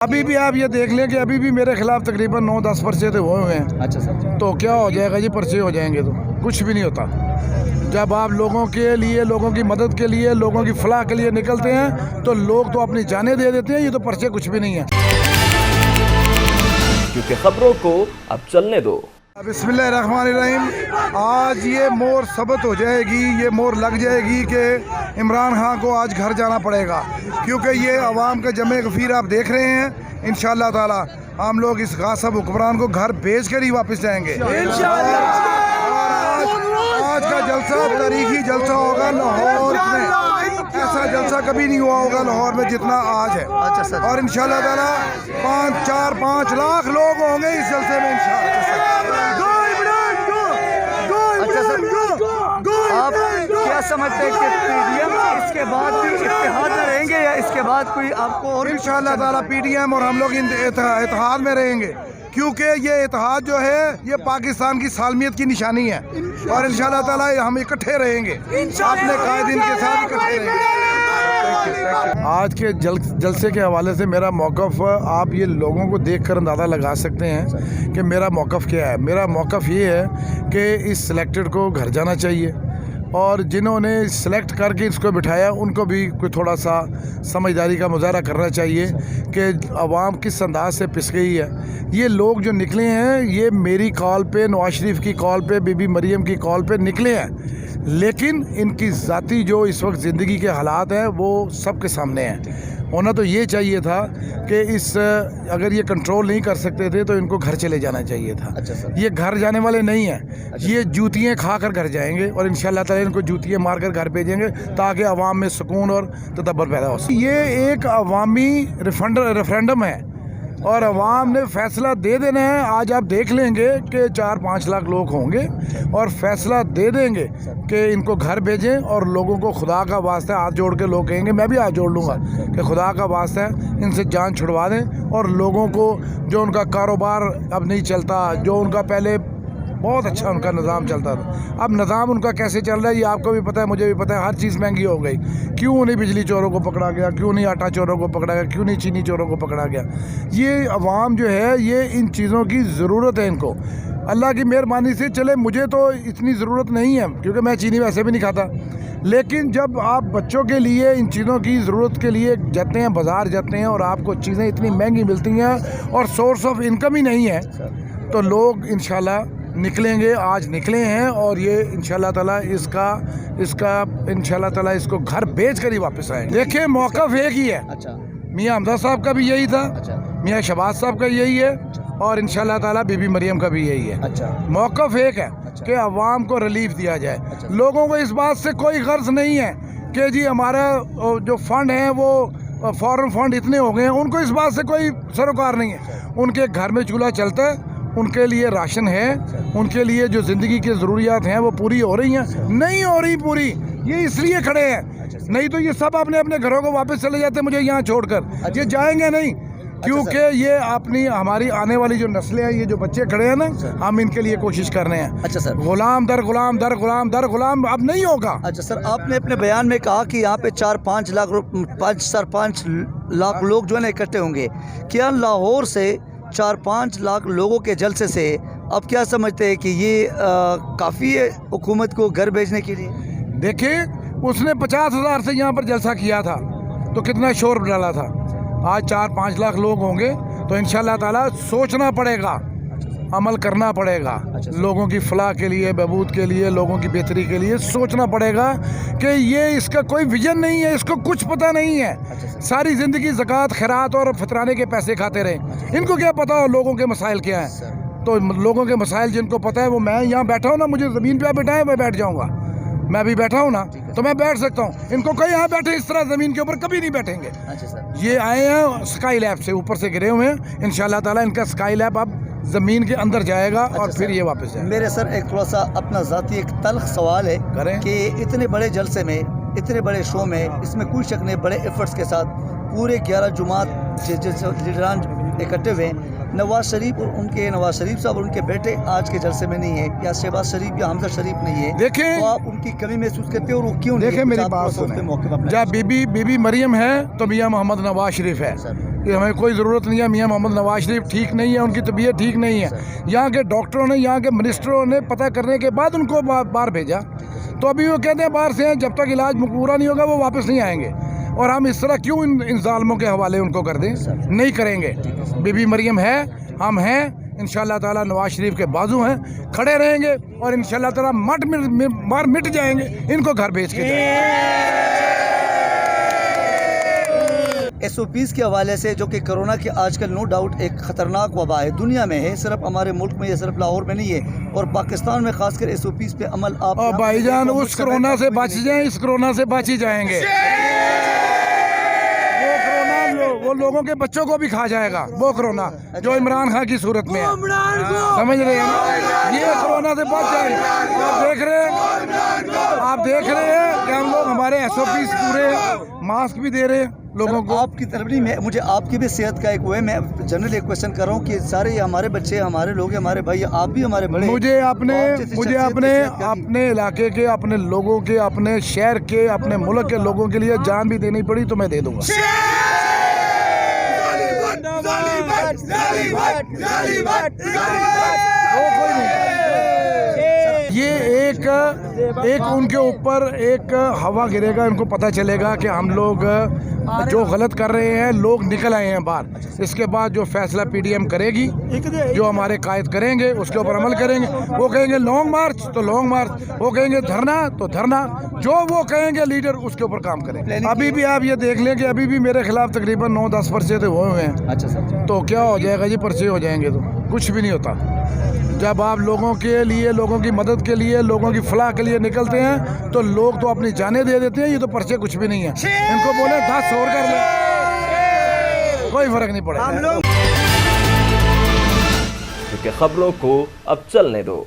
अभी भी आप ये देख लें कि अभी भी मेरे खिलाफ तकरीबन 9-10 पर्चे तो हुए हैं। अच्छा सर। तो क्या हो जाएगा जी, पर्चे हो जाएंगे तो कुछ भी नहीं होता। जब आप लोगों के लिए, लोगों की मदद के लिए, लोगों की फलाह के लिए निकलते हैं तो लोग तो अपनी जानें दे देते हैं। ये तो पर्चे कुछ भी नहीं है। क्योंकि खबरों को अब चलने दो। बिस्मिल्लाहिर्रहमानिर्रहीम। आज ये मोर सबत हो जाएगी, ये मोर लग जाएगी कि इमरान खान को आज घर जाना पड़ेगा, क्योंकि ये अवाम का जमे गफीर आप देख रहे हैं। इंशाअल्लाह ताला हम लोग इस गासिब हुक्मरान को घर भेज कर ही वापस जाएंगे इंशाअल्लाह। आज का जलसा तारीखी जलसा होगा लाहौर में, ऐसा जलसा कभी नहीं हुआ होगा लाहौर में जितना आज है। अच्छा सर। और इंशाअल्लाह ताला 5 लाख लोग होंगे इस जलसे में इंशाअल्लाह। अच्छा सर, आप क्या समझते हैं कि पीडीएम इसके बाद भी इत्तेहाद में रहेंगे या इसके बाद कोई आपको और इंशाअल्लाह ताला पीडीएम और हम लोग इत्तेहाद में रहेंगे, क्योंकि ये इत्तेहाद जो है ये पाकिस्तान की सालमियत की निशानी है। और इंशाअल्लाह ताला हम इकट्ठे रहेंगे, अपने कायदीन के साथ इकट्ठे रहेंगे। आज के जलसे के हवाले से मेरा मौक़िफ़ आप ये लोगों को देखकर अंदाज़ा लगा सकते हैं कि मेरा मौक़िफ़ क्या है। मेरा मौक़िफ़ ये है कि इस सिलेक्टेड को घर जाना चाहिए, और जिन्होंने सेलेक्ट करके इसको बिठाया उनको भी कोई थोड़ा सा समझदारी का मुजाहरा करना चाहिए कि अवाम किस अंदाज से पिस गई है। ये लोग जो निकले हैं ये मेरी कॉल पे, नवाज शरीफ की कॉल पे, बीबी मरियम की कॉल पे निकले हैं, लेकिन इनकी ज़ाती जो इस वक्त ज़िंदगी के हालात हैं वो सबके सामने हैं। होना तो ये चाहिए था कि अगर ये कंट्रोल नहीं कर सकते थे तो इनको घर चले जाना चाहिए था। अच्छा सर। ये घर जाने वाले नहीं हैं। ये जूतियाँ खा कर घर जाएंगे और इंशाअल्लाह ताला इनको जूतियाँ मार कर घर भेजेंगे ताकि अवाम में सुकून और तदब्बर पैदा हो सके। ये एक अवामी रेफरेंडम है और अवाम ने फैसला दे देना है। आज आप देख लेंगे कि 4-5 लाख लोग होंगे और फैसला दे देंगे कि इनको घर भेजें, और लोगों को खुदा का वास्ता हाथ जोड़ के लोग कहेंगे, मैं भी हाथ जोड़ लूँगा कि खुदा का वास्ता है इनसे जान छुड़वा दें। और लोगों को जो उनका कारोबार अब नहीं चलता, जो उनका पहले बहुत अच्छा उनका निज़ाम चलता था, अब निज़ाम उनका कैसे चल रहा है ये आपको भी पता है, मुझे भी पता है। हर चीज़ महंगी हो गई। क्यों नहीं बिजली चोरों को पकड़ा गया, क्यों नहीं आटा चोरों को पकड़ा गया, क्यों नहीं चीनी चोरों को पकड़ा गया। ये अवाम जो है ये इन चीज़ों की ज़रूरत है इनको। अल्लाह की मेहरबानी से चले, मुझे तो इतनी ज़रूरत नहीं है क्योंकि मैं चीनी वैसे भी नहीं खाता, लेकिन जब आप बच्चों के लिए इन चीज़ों की ज़रूरत के लिए जाते हैं, बाज़ार जाते हैं और आपको चीज़ें इतनी महंगी मिलती हैं और सोर्स ऑफ इनकम ही नहीं है, तो लोग इंशाल्लाह निकलेंगे। आज निकले हैं और ये इंशाल्लाह ताला इसका इंशाल्लाह ताला इसको घर भेज कर ही वापस आएंगे। देखिए मौक़िफ़ एक ही है। अच्छा। मियाँ हमजा साहब का भी यही था। अच्छा। मियाँ शहबाज साहब का यही है। और इंशाल्लाह ताला बीबी मरियम का भी यही है। अच्छा। मौक़िफ़ एक है। अच्छा। कि अवाम को रिलीफ दिया जाए। अच्छा। लोगों को इस बात से कोई गर्ज नहीं है कि जी हमारा जो फ़ंड है वो फॉरेन फंड इतने हो गए हैं, उनको इस बात से कोई सरोकार नहीं है। उनके घर में चूल्हा चलता है, उनके लिए राशन है, उनके लिए जो ज़िंदगी की ज़रूरियात हैं वो पूरी हो रही हैं, नहीं हो रही पूरी, ये इसलिए खड़े हैं। नहीं तो ये सब अपने अपने घरों को वापस चले जाते मुझे यहाँ छोड़कर। ये जाएंगे नहीं, क्योंकि ये अपनी हमारी आने वाली जो नस्लें हैं, ये जो बच्चे खड़े हैं ना, हम इनके लिए कोशिश कर रहे हैं। अच्छा सर। गुलाम दर गुलाम दर गुलाम दर गुलाम अब नहीं होगा। अच्छा सर, आपने अपने बयान में कहा कि यहाँ पे 4-5 लाख लोग जो है ना इकट्ठे होंगे। क्या लाहौर से 4-5 लाख लोगों के जलसे से अब क्या समझते हैं कि ये काफ़ी है हुकूमत को घर भेजने के लिए? देखिए उसने 50,000 से यहाँ पर जलसा किया था तो कितना शोर डाला था। आज 4-5 लाख लोग होंगे तो इंशाअल्लाह ताला सोचना पड़ेगा, अमल करना पड़ेगा। लोगों की फलाह के लिए, बहबूद के लिए, लोगों की बेहतरी के लिए सोचना पड़ेगा कि ये इसका कोई विजन नहीं है, इसको कुछ पता नहीं है। सारी ज़िंदगी ज़कात, खैरात और फितराने के पैसे खाते रहे, इनको क्या पता हो लोगों के मसाइल क्या हैं। तो लोगों के मसाइल जिनको पता है वो, मैं यहाँ बैठा हूँ ना, मुझे ज़मीन पे बिठाए मैं बैठ जाऊँगा, मैं भी बैठा हूँ ना तो मैं बैठ सकता हूँ। इनको कहीं यहाँ बैठे इस तरह ज़मीन के ऊपर कभी नहीं बैठेंगे। अच्छा सर। ये आए हैं स्काई लैब से, ऊपर से गिरे हुए हैं। इंशाअल्लाह ताला इनका स्काई लैब अब ज़मीन के अंदर जाएगा और फिर ये वापस जाएगा। मेरे सर एक थोड़ा सा अपना ज़ाती एक तल्ख सवाल है करें कि इतने बड़े जलसे में, इतने बड़े शो में, इसमें कोई शक नहीं, बड़े एफर्ट्स के साथ पूरे 11 जुमात लीडरान इकट्ठे हुए। नवाज शरीफ और नवाज शरीफ साहब और उनके बेटे आज के जलसे में नहीं है, या शहबाज शरीफ या हमजा शरीफ नहीं है। देखें, तो आप उनकी कमी महसूस करते हो और वो क्यों? देखें मेरी बात सुने, जब बीबी मरियम है तो मियाँ मोहम्मद नवाज शरीफ है। कि हमें कोई ज़रूरत नहीं है, मियाँ मोहम्मद नवाज शरीफ ठीक नहीं है, उनकी तबीयत ठीक नहीं है। यहाँ के डॉक्टरों ने, यहाँ के मिनिस्टरों ने पता करने के बाद उनको बाहर भेजा। तो अभी वो कहते हैं बाहर से हैं, जब तक इलाज पूरा नहीं होगा वो वापस नहीं आएंगे। और हम इस तरह क्यों इन जालमों के हवाले उनको कर दें? नहीं करेंगे। बीबी मरियम है, हम हैं, इंशाअल्लाह ताला नवाज शरीफ के बाजू हैं, खड़े रहेंगे और इंशाअल्लाह ताला मार मिट जाएंगे, इनको घर भेज के जाएंगे। SOPs के हवाले से, जो कि कोरोना की आजकल नो डाउट एक ख़तरनाक वबा है, दुनिया में है, सिर्फ हमारे मुल्क में या सिर्फ लाहौर में नहीं है, और पाकिस्तान में खासकर SOPs पे अमल आप और भाईजान उस कोरोना से बच जाएं, इस कोरोना से बच ही जाएंगे। वो कोरोना वो लोगों के बच्चों को भी खा जाएगा, वो कोरोना जो इमरान खान की सूरत में है, समझ रहे हैं ना? ये कोरोना से बच जाएंगे। आप देख रहे हैं कि हम लोग हमारे SOPs पूरे मास्क भी दे रहे हैं लोगों को। आपकी तरफ नहीं, मैं मुझे आपकी भी सेहत का एक वो है, मैं जनरल एक क्वेश्चन कर रहा हूँ कि सारे ये हमारे बच्चे, हमारे लोग, हमारे भाई, आप भी हमारे बड़े, मुझे अपने इलाके के, अपने लोगों के, अपने शहर के, अपने मुल्क के लोगों के लिए जान भी देनी पड़ी तो मैं दे दूंगा। ये एक उनके ऊपर एक हवा गिरेगा, इनको पता चलेगा कि हम लोग जो गलत कर रहे हैं, लोग निकल आए हैं बाहर। इसके बाद जो फैसला PDM करेगी, जो हमारे कायद करेंगे उसके ऊपर अमल करेंगे। वो कहेंगे लॉन्ग मार्च तो लॉन्ग मार्च, वो कहेंगे धरना तो धरना, जो वो कहेंगे लीडर उसके ऊपर काम करेंगे। अभी भी आप ये देख लें कि अभी भी मेरे खिलाफ तकरीबन 9-10 पर्चे तो हुए हैं। अच्छा सर, तो क्या हो जाएगा जी? पर्चे हो जाएंगे तो कुछ भी नहीं होता। जब आप लोगों के लिए, लोगों की मदद के लिए, लोगों की फलाह के लिए निकलते हैं तो लोग तो अपनी जानें दे देते हैं। ये तो पर्चे कुछ भी नहीं है, इनको बोले 10 और कर ले, कोई फर्क नहीं पड़ेगा। क्योंकि खबरों को अब चलने दो।